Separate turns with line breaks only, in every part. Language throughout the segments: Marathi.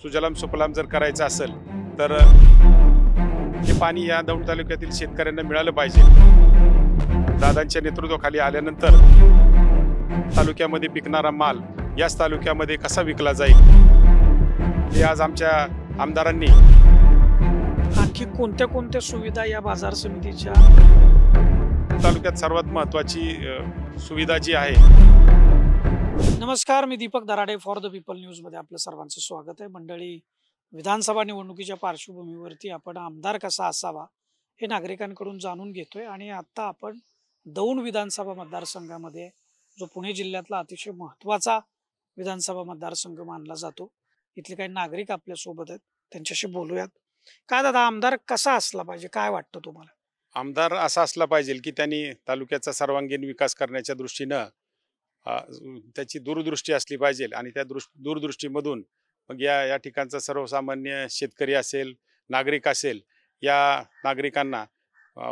सुजलाम सुफलाम जर करायचं असेल तर हे पाणी या दौंड तालुक्यातील शेतकऱ्यांना मिळालं पाहिजे। दादांच्या नेतृत्वाखाली आल्यानंतर तालुक्यामध्ये पिकणारा माल याच तालुक्यामध्ये कसा विकला जाईल हे आज आमच्या आमदारांनी
आणखी कोणत्या कोणत्या सुविधा या बाजार समितीच्या
तालुक्यात सर्वात महत्त्वाची सुविधा जी आहे।
नमस्कार, मी Deepak Darade for the People News मध्ये आपलं सर्वांचं स्वागत आहे। मंडळी, विधानसभा निवडणुकीच्या पार्श्वभूमीवरती आपण आमदार कसा असावा हे नागरिकांकडून जाणून घेतोय आणि आता आपण दौंड विधानसभा मतदारसंघामध्ये जो पुणे जिल्ह्यातला अतिशय महत्त्वाचा विधानसभा मतदारसंघ मानला जातो, इथले काही नागरिक आपल्या सोबत आहेत, त्यांच्याशी बोलूयात। काय दादा, आमदार कसा असला पाहिजे, काय वाटतं तुम्हाला?
आमदार असा असला पाहिजे की त्यांनी तालुक्याचा सर्वांगीण विकास करण्याच्या दृष्टीनं त्याची दूरदृष्टी असली पाहिजे आणि त्या दूरदृष्टीमधून मग या ठिकाणचा सर्वसामान्य शेतकरी असेल, नागरिक असेल, या नागरिकांना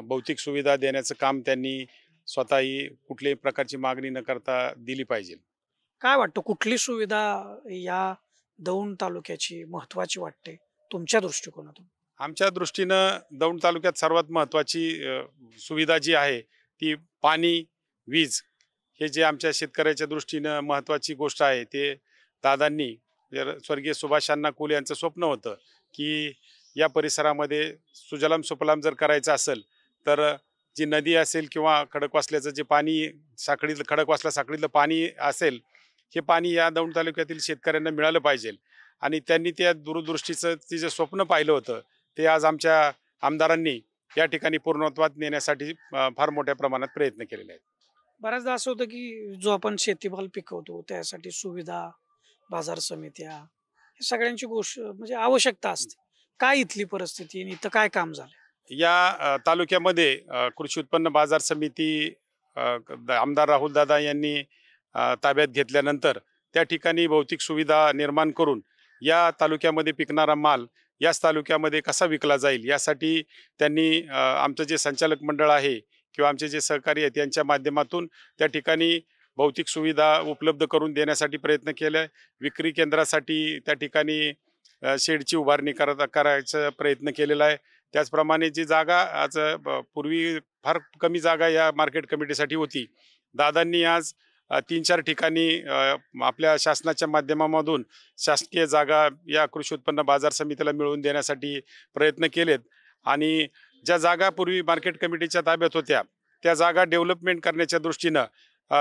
भौतिक सुविधा देण्याचं काम त्यांनी स्वतःही कुठल्याही प्रकारची मागणी न करता दिली पाहिजे।
काय वाटतं, कुठली सुविधा या दौंड तालुक्याची महत्त्वाची वाटते तुमच्या दृष्टिकोनातून?
आमच्या दृष्टीनं दौंड तालुक्यात सर्वात महत्त्वाची सुविधा जी आहे ती पाणी, वीज हे जे आमच्या शेतकऱ्याच्या दृष्टीनं महत्त्वाची गोष्ट आहे। ते दादांनी स्वर्गीय सुभाषांना कुल यांचं स्वप्न होतं की या परिसरामध्ये सुजलाम सुफलाम जर करायचं असेल तर जी नदी असेल किंवा खडकवासल्याचं जे पाणी खडकवासला साखळीतलं पाणी असेल, हे पाणी या दौंड तालुक्यातील शेतकऱ्यांना मिळालं पाहिजे आणि त्यांनी त्या दूरदृष्टीचं ते जे स्वप्न पाहिलं होतं ते आज आमच्या आमदारांनी या ठिकाणी पूर्णत्वात नेण्यासाठी फार मोठ्या प्रमाणात प्रयत्न केलेले आहेत।
बऱ्याचदा असं होतं की जो आपण शेतीमाल पिकवतो त्यासाठी सुविधा, बाजार समित्या, हे सगळ्यांची गोष्ट म्हणजे आवश्यकता असते। काय इथली परिस्थिती आणि इथं काय काम झालं?
या तालुक्यामध्ये कृषी उत्पन्न बाजार समिती आमदार राहुल दादा यांनी ताब्यात घेतल्यानंतर त्या ठिकाणी भौतिक सुविधा निर्माण करून या तालुक्यामध्ये पिकणारा माल याच तालुक्यामध्ये कसा विकला जाईल यासाठी त्यांनी आमचं जे संचालक मंडळ आहे किंवा आमचे जे सहकारी आहेत यांच्या माध्यमातून त्या ठिकाणी भौतिक सुविधा उपलब्ध करून देण्यासाठी प्रयत्न केले। विक्री केंद्रासाठी त्या ठिकाणी शेडची उभारणी करायचा प्रयत्न केलेला आहे। त्याचप्रमाणे जी जागा आज पूर्वी फार कमी जागा या मार्केट कमिटीसाठी होती, दादांनी आज 3-4 ठिकाणी आपल्या शासनाच्या माध्यमामधून शासकीय जागा या कृषी उत्पन्न बाजार समितीला मिळवून देण्यासाठी प्रयत्न केलेत आणि ज्या जागा पूर्वी मार्केट कमिटीच्या ताब्यात होत्या त्या जागा डेव्हलपमेंट करण्याच्या दृष्टीनं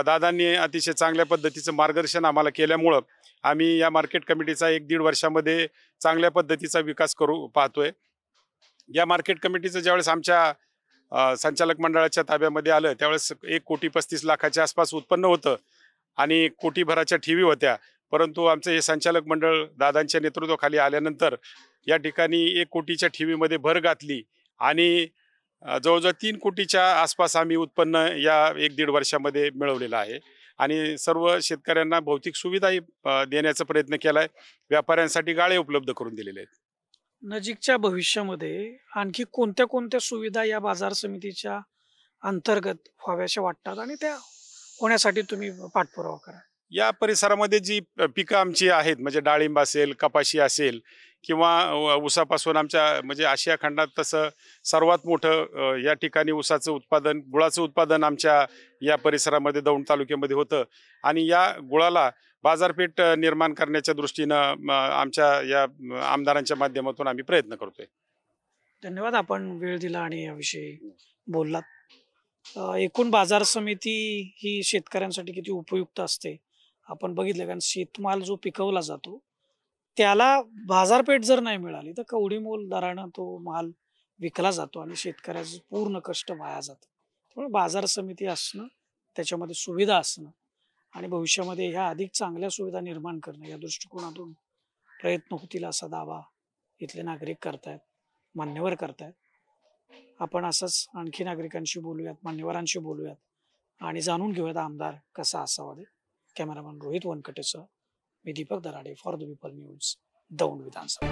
दादांनी अतिशय चांगल्या पद्धतीचं मार्गदर्शन आम्हाला केल्यामुळं आम्ही या मार्केट कमिटीचा 1-1.5 वर्षामध्ये चांगल्या पद्धतीचा विकास करू पाहतोय। या मार्केट कमिटीचं ज्यावेळेस आमच्या संचालक मंडळाच्या ताब्यामध्ये आलं त्यावेळेस 1,35,00,000 आसपास उत्पन्न होतं आणि कोटीभराच्या ठेवी होत्या, परंतु आमचं हे संचालक मंडळ दादांच्या नेतृत्वाखाली आल्यानंतर या ठिकाणी 1 कोटीच्या ठेवीमध्ये भर घातली आणि जवळजवळ 3 कोटीच्या आसपास आम्ही उत्पन्न या 1-1.5 वर्षामध्ये मिळवलेलं आहे आणि सर्व शेतकऱ्यांना भौतिक सुविधाही देण्याचा प्रयत्न केला आहे। व्यापाऱ्यांसाठी गाळे उपलब्ध करून दिलेले आहेत।
नजीकच्या भविष्यामध्ये आणखी कोणत्या कोणत्या सुविधा या बाजार समितीच्या अंतर्गत व्हाव्याशा वाटतात आणि त्या होण्यासाठी तुम्ही पाठपुरावा करा?
या परिसरामध्ये जी पिकं आमची आहेत म्हणजे डाळिंब असेल, कपाशी असेल किंवा ऊसापासून आमच्या म्हणजे आशिया खंडात तसं सर्वात मोठं या ठिकाणी ऊसाचं उत्पादन, गुळाचं उत्पादन आमच्या या परिसरामध्ये दौंड तालुक्यामध्ये होतं आणि या गुळाला बाजारपेठ निर्माण करण्याच्या दृष्टीनं आमच्या या आमदारांच्या माध्यमातून आम्ही प्रयत्न करतोय।
धन्यवाद, आपण वेळ दिला आणि याविषयी बोललात। एकूण बाजार समिती ही शेतकऱ्यांसाठी किती उपयुक्त असते आपण बघितलं, कारण शेतमाल जो पिकवला जातो त्याला बाजारपेठ जर नाही मिळाली तर कवडीमोल दरानं तो माल विकला जातो आणि शेतकऱ्याचं पूर्ण कष्ट वाया जातं। त्यामुळे बाजार समिती असणं, त्याच्यामध्ये सुविधा असणं आणि भविष्यामध्ये ह्या अधिक चांगल्या सुविधा निर्माण करणं या दृष्टिकोनातून प्रयत्न होतील असा दावा इथले नागरिक करतायत, मान्यवर करतायत। आपण असंच आणखी नागरिकांशी बोलूयात, मान्यवरांशी बोलूयात आणि जाणून घेऊयात आमदार कसा असावा। कॅमेरामॅन रोहित वनकटेसह मी Deepak Darade for the People News, Daund Vidhan Sabha.